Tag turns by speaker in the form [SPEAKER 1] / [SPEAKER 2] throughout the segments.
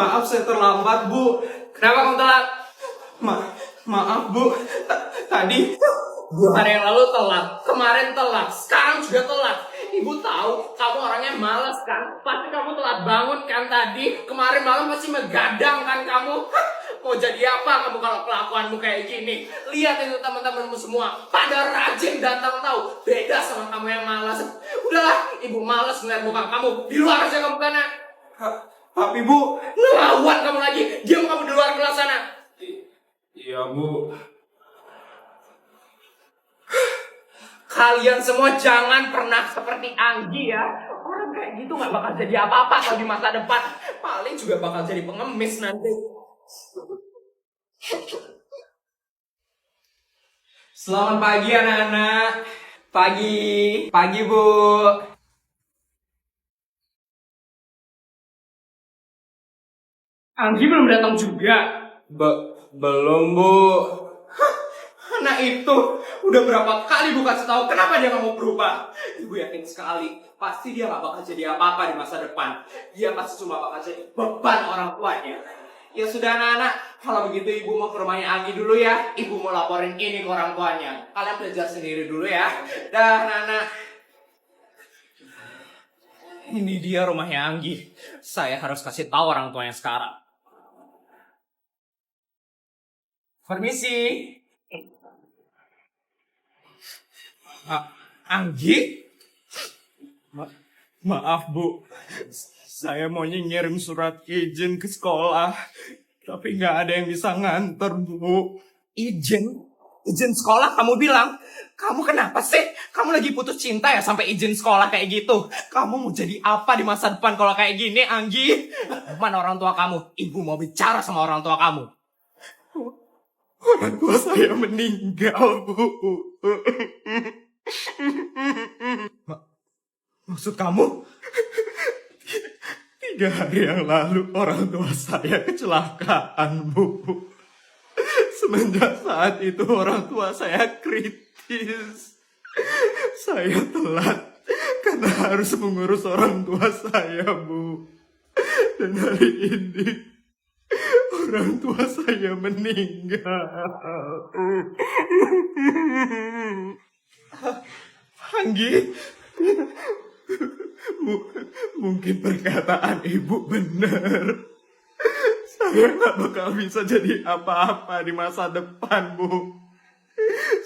[SPEAKER 1] Maaf saya terlambat, Bu.
[SPEAKER 2] Kenapa kamu telat?
[SPEAKER 1] Maaf, Bu. Tadi
[SPEAKER 2] 2 hari yang lalu telat, kemarin telat, sekarang juga telat. Ibu tahu kamu orangnya malas kan? Pasti kamu telat bangun kan tadi? Kemarin malam pasti megadang kan kamu? Mau jadi apa kamu kalau kelakuanmu kayak gini? Lihat itu teman-temanmu semua, pada rajin datang tahu. Beda sama kamu yang malas. Udahlah, ibu malas ngeliat muka kamu. Di luar aja kamu kana.
[SPEAKER 1] tapi Bu.
[SPEAKER 2] Ngelawan kamu lagi. Diam kamu di luar kelas sana.
[SPEAKER 1] Iya, Bu.
[SPEAKER 2] Kalian semua jangan pernah seperti Anggi ya. Orang kayak gitu gak bakal jadi apa-apa kalau di masa depan. Paling juga bakal jadi pengemis nanti.
[SPEAKER 1] Selamat pagi anak-anak. Pagi Bu.
[SPEAKER 2] Anggi belum datang juga.
[SPEAKER 1] Belum Bu.
[SPEAKER 2] Nah itu, udah berapa kali Bu kasih tahu kenapa dia gak mau berubah. Ibu yakin sekali, pasti dia gak bakal jadi apa-apa di masa depan. Dia pasti cuma bakal jadi beban orang tuanya. Ya sudah anak-anak, kalau begitu ibu mau ke rumahnya Anggi dulu ya. Ibu mau laporin ini ke orang tuanya. Kalian belajar sendiri dulu ya. Dah anak-anak. Ini dia rumahnya Anggi. Saya harus kasih tahu orang tuanya sekarang. Permisi. Anggi?
[SPEAKER 1] Maaf Bu. Saya mau ngirim surat izin ke sekolah. Tapi nggak ada yang bisa nganter Bu.
[SPEAKER 2] Izin? Izin sekolah kamu bilang? Kamu kenapa sih? Kamu lagi putus cinta ya sampai izin sekolah kayak gitu? Kamu mau jadi apa di masa depan kalau kayak gini, Anggi? Mana orang tua kamu? Ibu mau bicara sama orang tua kamu.
[SPEAKER 1] Orang tua saya meninggal Bu.
[SPEAKER 2] Maksud kamu?
[SPEAKER 1] 3 hari yang lalu orang tua saya kecelakaan Bu. Semenjak saat itu orang tua saya kritis. Saya telat karena harus mengurus orang tua saya Bu. Dan hari ini orang tua saya meninggal.
[SPEAKER 2] Anggi?
[SPEAKER 1] Mungkin perkataan ibu benar. Saya nggak bakal bisa jadi apa-apa di masa depan, Bu.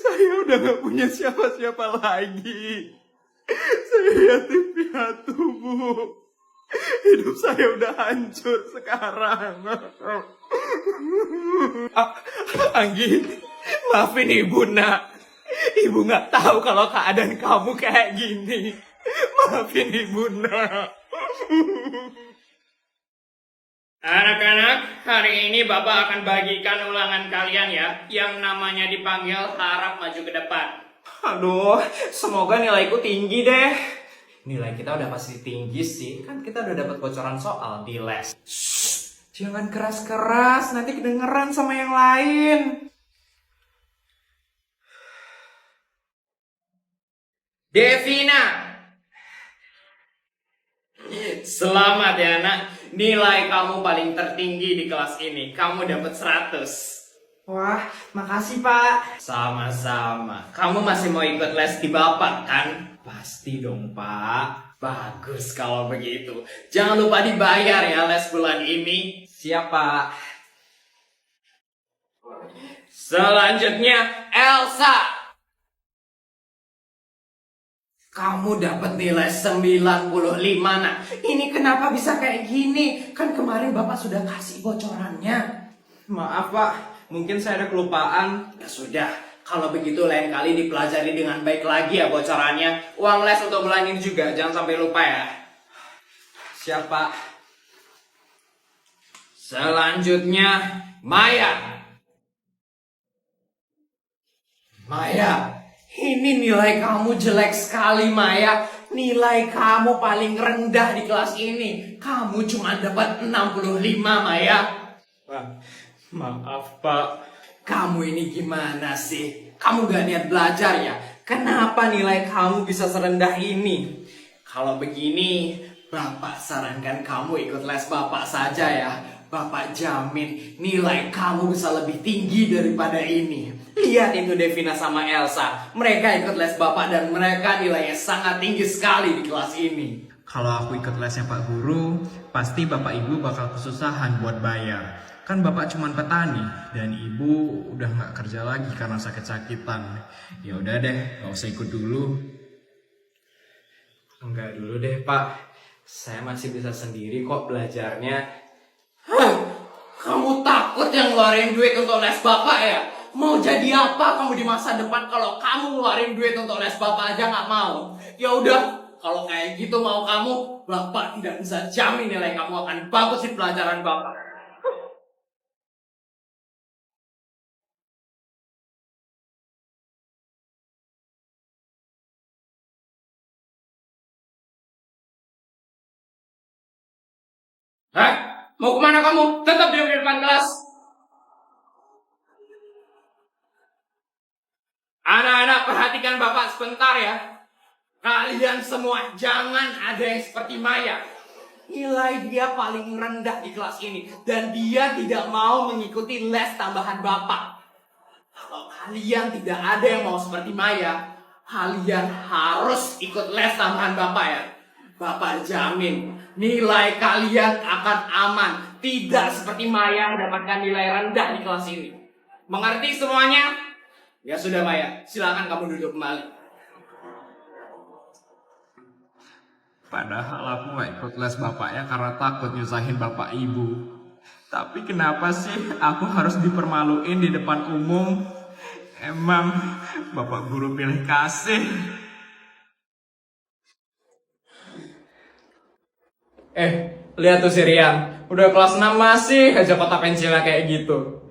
[SPEAKER 1] Saya udah nggak punya siapa-siapa lagi. Saya yatim piatu, Bu. Hidup saya udah hancur sekarang.
[SPEAKER 2] Anggi, maafin ibu nak. Ibu nggak tahu kalau keadaan kamu kayak gini. Maafin ibu nak. Anak-anak, hari ini Bapak akan bagikan ulangan kalian ya. Yang namanya dipanggil harap maju ke depan. Aduh, semoga nilaiku tinggi deh. Nilai kita udah pasti tinggi sih. Kan kita udah dapat bocoran soal di les. Shh, jangan keras-keras, nanti kedengeran sama yang lain. Devina. Selamat ya nak. Nilai kamu paling tertinggi di kelas ini. Kamu dapat 100.
[SPEAKER 3] Wah, makasih Pak.
[SPEAKER 2] Sama-sama. Kamu masih mau ikut les di Bapak kan? Pasti dong Pak. Bagus kalau begitu. Jangan lupa dibayar ya les bulan ini. Siap Pak. Selanjutnya Elsa. Kamu dapat nilai 95 nak. Ini kenapa bisa kayak gini? Kan kemarin Bapak sudah kasih bocorannya.
[SPEAKER 1] Maaf Pak, mungkin saya ada kelupaan.
[SPEAKER 2] Ya sudah, kalau begitu lain kali dipelajari dengan baik lagi ya bocorannya. Uang les untuk bulan ini juga, jangan sampai lupa ya.
[SPEAKER 1] Siap Pak.
[SPEAKER 2] Selanjutnya, Maya. Maya, ini nilai kamu jelek sekali Maya. Nilai kamu paling rendah di kelas ini. Kamu cuma dapat 65 Maya.
[SPEAKER 1] Pak, maaf Pak.
[SPEAKER 2] Kamu ini gimana sih? Kamu gak niat belajar ya? Kenapa nilai kamu bisa serendah ini? Kalau begini, Bapak sarankan kamu ikut les Bapak saja ya. Bapak jamin nilai kamu bisa lebih tinggi daripada ini. Lihat itu Devina sama Elsa. Mereka ikut les Bapak dan mereka nilainya sangat tinggi sekali di kelas ini.
[SPEAKER 4] Kalau aku ikut lesnya Pak Guru, pasti Bapak Ibu bakal kesusahan buat bayar. Kan Bapak cuman petani dan Ibu udah nggak kerja lagi karena sakit-sakitan. Ya udah deh, nggak usah ikut dulu.
[SPEAKER 2] Enggak dulu deh Pak. Saya masih bisa sendiri kok belajarnya. Hah, kamu takut yang ngeluarin duit untuk les Bapak ya? Mau jadi apa kamu di masa depan kalau kamu ngeluarin duit untuk les Bapak aja nggak mau? Ya udah, kalau kayak gitu mau kamu, Bapak tidak bisa jamin nilai kamu akan bagus di pelajaran Bapak. Hah? Mau kemana kamu? Tetap diam di depan kelas. Anak-anak, perhatikan Bapak sebentar ya. Kalian semua jangan ada yang seperti Maya. Nilai dia paling rendah di kelas ini. Dan dia tidak mau mengikuti les tambahan Bapak. Kalau kalian tidak ada yang mau seperti Maya, kalian harus ikut les tambahan Bapak ya. Bapak jamin nilai kalian akan aman. Tidak seperti Maya mendapatkan nilai rendah di kelas ini. Mengerti semuanya? Ya sudah Maya, silakan kamu duduk kembali.
[SPEAKER 4] Padahal aku nggak ikut les Bapaknya karena takut nyusahin Bapak Ibu. Tapi kenapa sih aku harus dipermaluin di depan umum? Emang Bapak Guru pilih kasih?
[SPEAKER 2] Lihat tuh si Rian. Udah kelas 6 masih aja kotak pensilnya kayak gitu.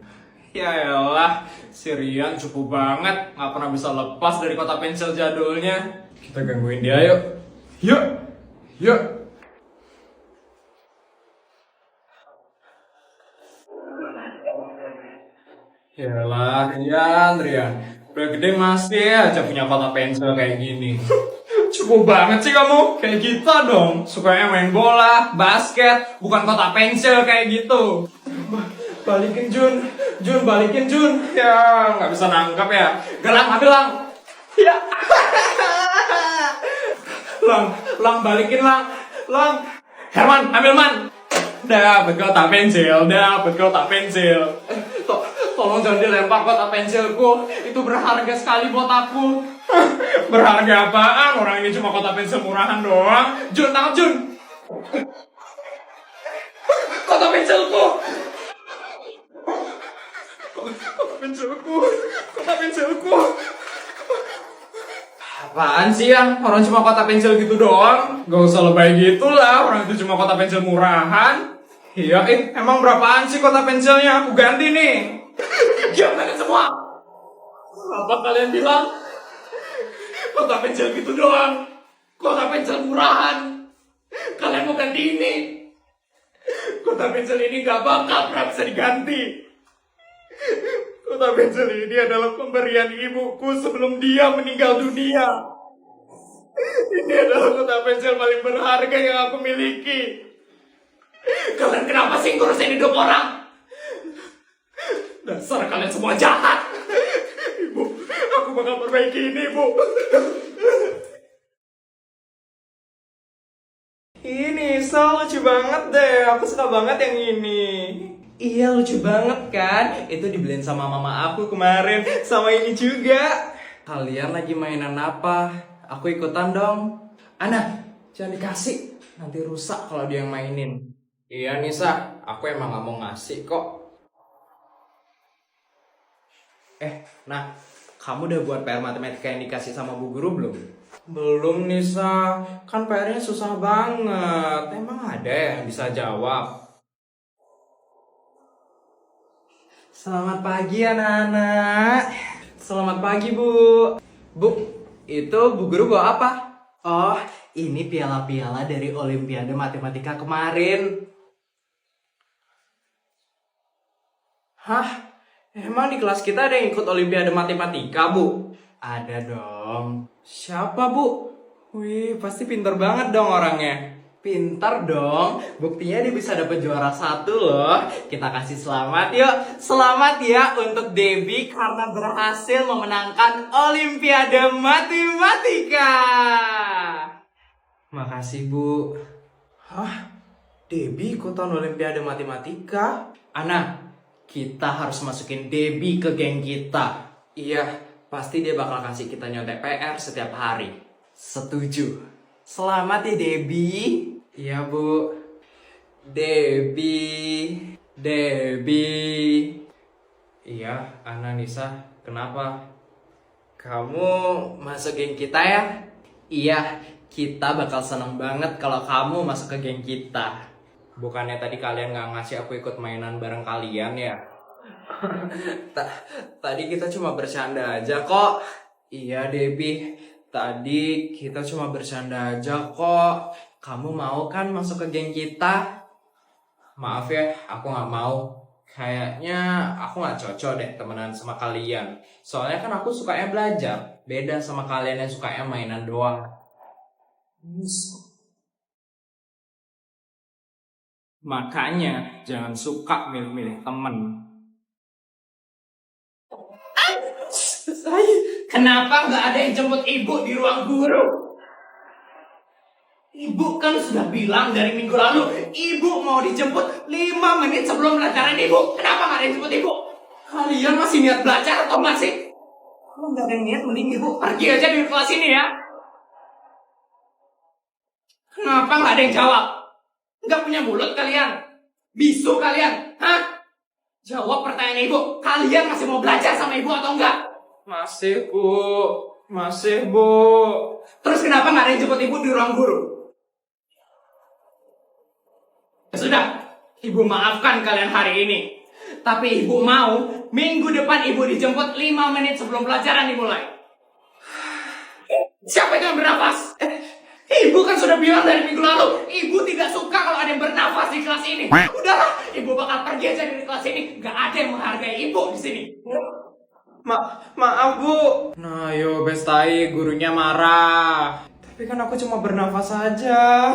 [SPEAKER 2] Ya elah, si Rian cukup banget. Gak pernah bisa lepas dari kotak pensil jadulnya. Kita gangguin dia yuk. Yuk. Yuk. Yalah, Rian. Udah gede masih aja punya kotak pensil kayak gini. Cukup banget sih kamu. Kayak gitu dong. Sukanya main bola, basket, bukan kotak pensil kayak gitu. Balikin Jun. Jun, balikin Jun. Ya, nggak bisa nangkap ya. Galang, ambil Lang. Ya. Lang, balikin Lang. Herman, ambil Man. Dapat kotak pensil, Tolong jangan dilempar kotak pensilku. Itu berharga sekali buat aku. Berharga apaan? Orang ini cuma kotak pensil murahan doang. Jun, tangkap Jun. Kotak pensilku. Kotak pensilku. Apaan sih yang orang cuma kotak pensil gitu doang? Gak usah lebay gitu lah. Orang itu cuma kotak pensil murahan. Iya, emang berapaan sih kotak pensilnya? Aku ganti nih. Diam kalian semua. Apa kalian bilang? Kotak pensil gitu doang. Kotak pensil murahan. Kalian mau ganti ini? Kotak pensil ini gak bakal pernah bisa diganti. Kotak pensil ini adalah pemberian ibuku sebelum dia meninggal dunia. Ini adalah kotak pensil paling berharga yang aku miliki. Kalian kenapa sih ngurusin hidup orang? Dasar kalian semua jahat. Ibu, aku bakal perbaiki ini, Bu. Ini lucu banget deh. Aku suka banget yang ini. Iya, lucu banget kan? Itu dibeliin sama mama aku kemarin. Sama ini juga. Kalian lagi mainan apa? Aku ikutan dong. Ana, jangan dikasih. Nanti rusak kalau dia yang mainin. Iya Nisa, aku emang gak mau ngasih kok. Nah, kamu udah buat PR matematika yang dikasih sama Bu Guru belum? Belum Nisa, kan PR-nya susah banget. Emang ada yang bisa jawab? Selamat pagi anak-anak. Selamat pagi Bu. Bu, itu Bu Guru bawa apa? Oh, ini piala-piala dari Olimpiade Matematika kemarin. Hah? Emang di kelas kita ada yang ikut Olimpiade Matematika, Bu? Ada dong. Siapa, Bu? Wih, pasti pinter banget dong orangnya.
[SPEAKER 3] Pintar dong, buktinya dia bisa dapet juara 1 loh. Kita kasih selamat yuk. Selamat ya untuk Debbie karena berhasil memenangkan Olimpiade Matematika.
[SPEAKER 4] Makasih, Bu.
[SPEAKER 3] Hah? Debbie ikutan Olimpiade Matematika?
[SPEAKER 2] Ana, kita harus masukin Debbie ke geng kita.
[SPEAKER 3] Iya, pasti dia bakal kasih kita nyontek PR setiap hari. Setuju. Selamat ya Debbie. Iya Bu. Debbie. Iya, Ana Nisa, kenapa? Kamu masuk geng kita ya? Iya, kita bakal seneng banget kalau kamu masuk ke geng kita. Bukannya tadi kalian gak ngasih aku ikut mainan bareng kalian ya? Tadi kita cuma bercanda aja kok. Iya Debbie, tadi kita cuma bercanda aja kok. Kamu mau kan masuk ke geng kita? Maaf ya, aku gak mau. Kayaknya aku gak cocok deh temenan sama kalian. Soalnya kan aku sukanya belajar. Beda sama kalian yang sukanya mainan doang.
[SPEAKER 2] Makanya jangan suka milih-milih temen. Kenapa nggak ada yang jemput ibu di ruang guru? Ibu kan sudah bilang dari minggu lalu, ibu mau dijemput 5 menit sebelum pelajaran ibu. Kenapa nggak ada yang jemput ibu? Kalian masih niat belajar atau nggak sih? Kalau nggak ada yang niat, mending ibu pergi aja dari kelas ini ya. Kenapa nggak ada yang jawab? Nggak punya mulut kalian? Bisu kalian? Hah? Jawab pertanyaan ibu. Kalian masih mau belajar sama ibu atau enggak?
[SPEAKER 3] Masih Bu.
[SPEAKER 2] Terus kenapa nggak ada yang jemput ibu di ruang guru? Ya sudah, ibu maafkan kalian hari ini. Tapi ibu mau minggu depan ibu dijemput 5 menit sebelum pelajaran dimulai. Siapa itu yang bernafas? Ibu kan sudah bilang dari minggu lalu, ibu tidak suka kalau ada yang bernafas di kelas ini. Udahlah, ibu bakal pergi aja dari kelas ini. Gak ada yang menghargai ibu di sini.
[SPEAKER 3] Maaf Bu. Nah yo bestai, gurunya marah. Tapi kan aku cuma bernafas saja.